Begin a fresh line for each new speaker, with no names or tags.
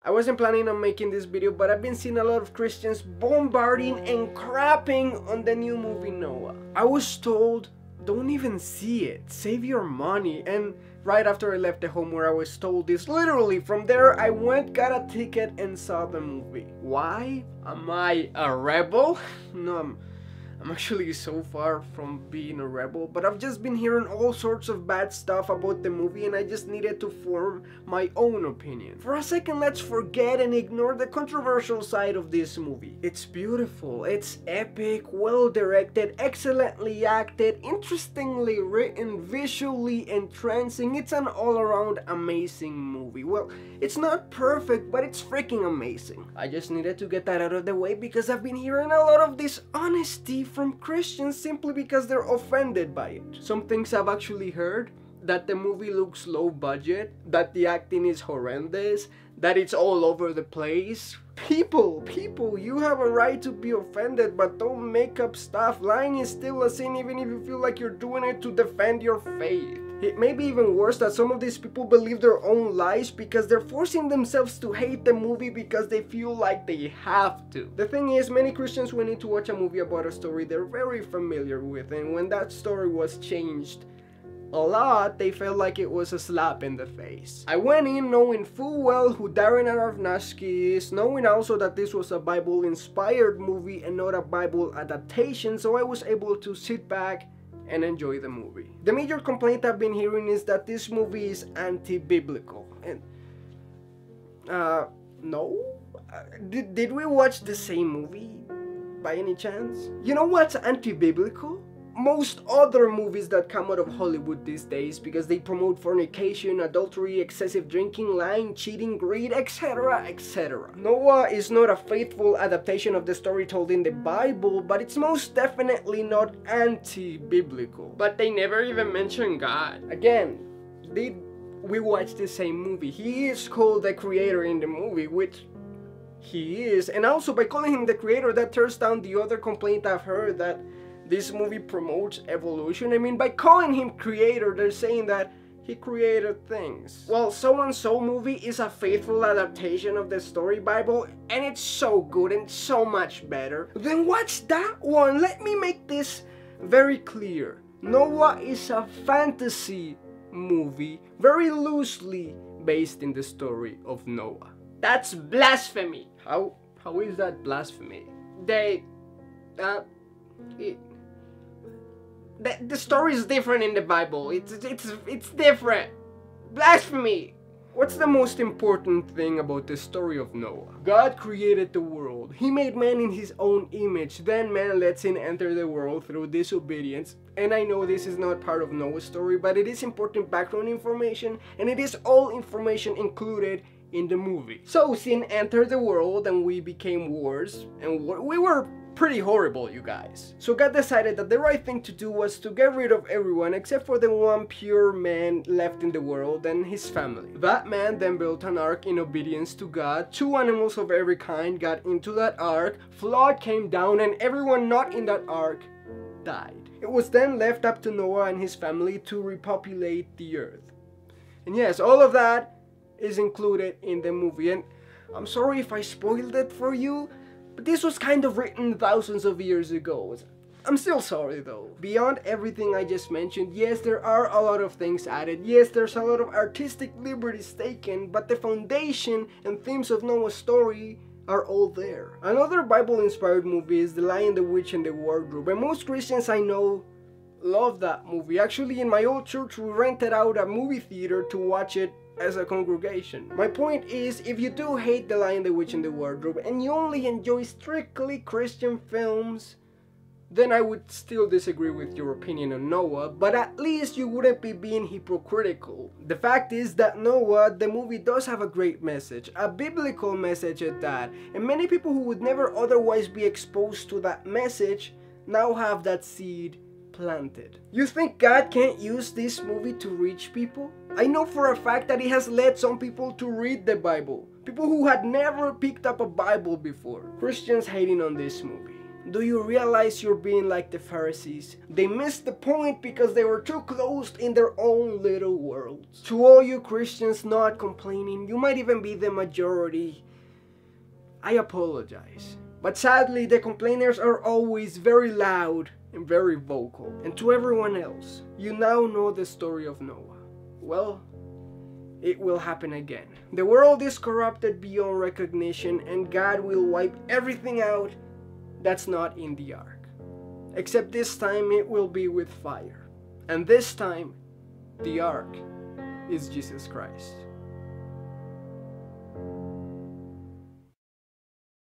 I wasn't planning on making this video, but I've been seeing a lot of Christians bombarding and crapping on the new movie Noah. I was told, don't even see it, save your money, and right after I left the home where I was told this, literally from there I went, got a ticket and saw the movie. Why? Am I a rebel? No, I'm actually so far from being a rebel, but I've just been hearing all sorts of bad stuff about the movie and I just needed to form my own opinion. For a second, let's forget and ignore the controversial side of this movie. It's beautiful, it's epic, well directed, excellently acted, interestingly written, visually entrancing. It's an all-around amazing movie. Well, it's not perfect, but it's freaking amazing. I just needed to get that out of the way because I've been hearing a lot of dishonesty from Christians simply because they're offended by it. Some things I've actually heard, that the movie looks low budget, that the acting is horrendous, that it's all over the place. People, you have a right to be offended, but don't make up stuff. Lying is still a sin even if you feel like you're doing it to defend your faith. It may be even worse that some of these people believe their own lies because they're forcing themselves to hate the movie because they feel like they have to. The thing is, many Christians went in to watch a movie about a story they're very familiar with, and when that story was changed a lot, they felt like it was a slap in the face. I went in knowing full well who Darren Aronofsky is, knowing also that this was a Bible-inspired movie and not a Bible adaptation, so I was able to sit back and enjoy the movie. The major complaint I've been hearing is that this movie is anti-biblical. And no? Did we watch the same movie by any chance? You know what's anti-biblical? Most other movies that come out of Hollywood these days because they promote fornication, adultery, excessive drinking, lying, cheating, greed, etc, etc. Noah is not a faithful adaptation of the story told in the Bible, but it's most definitely not anti-biblical. But they never even mention God. Again, did we watch the same movie? He is called the creator in the movie, which he is, and also by calling him the creator, that tears down the other complaint I've heard that this movie promotes evolution. I mean, by calling him creator, they're saying that he created things. Well, So-and-So movie is a faithful adaptation of the story Bible, and it's so good and so much better. Then watch that one. Let me make this very clear. Noah is a fantasy movie, very loosely based in the story of Noah. That's blasphemy. How is that blasphemy? The story is different in the Bible. It's different. Blasphemy. What's the most important thing about the story of Noah? God created the world. He made man in his own image. Then man lets sin enter the world through disobedience. And I know this is not part of Noah's story, but it is important background information, and it is all information included in the movie. So sin entered the world and we became wars, and we were pretty horrible, you guys. So God decided that the right thing to do was to get rid of everyone except for the one pure man left in the world and his family. That man then built an ark in obedience to God. 2 animals of every kind got into that ark, flood came down, and everyone not in that ark died. It was then left up to Noah and his family to repopulate the earth. And yes, all of that is included in the movie, and I'm sorry if I spoiled it for you, but this was kind of written thousands of years ago. I'm still sorry though. Beyond everything I just mentioned, yes, there are a lot of things added, yes, there's a lot of artistic liberties taken, but the foundation and themes of Noah's story are all there. Another Bible-inspired movie is The Lion, the Witch, and the Wardrobe, and most Christians I know love that movie. Actually, in my old church, we rented out a movie theater to watch it as a congregation. My point is, if you do hate The Lion, the Witch, and the Wardrobe, and you only enjoy strictly Christian films, then I would still disagree with your opinion on Noah, but at least you wouldn't be being hypocritical. The fact is that Noah, the movie, does have a great message, a biblical message at that, and many people who would never otherwise be exposed to that message now have that seed planted. You think God can't use this movie to reach people? I know for a fact that it has led some people to read the Bible. People who had never picked up a Bible before. Christians hating on this movie. Do you realize you're being like the Pharisees? They missed the point because they were too closed in their own little worlds. To all you Christians not complaining, you might even be the majority. I apologize. But sadly, the complainers are always very loud and very vocal. And to everyone else, you now know the story of Noah. Well, it will happen again. The world is corrupted beyond recognition, and God will wipe everything out that's not in the ark. Except this time it will be with fire. And this time, the ark is Jesus Christ.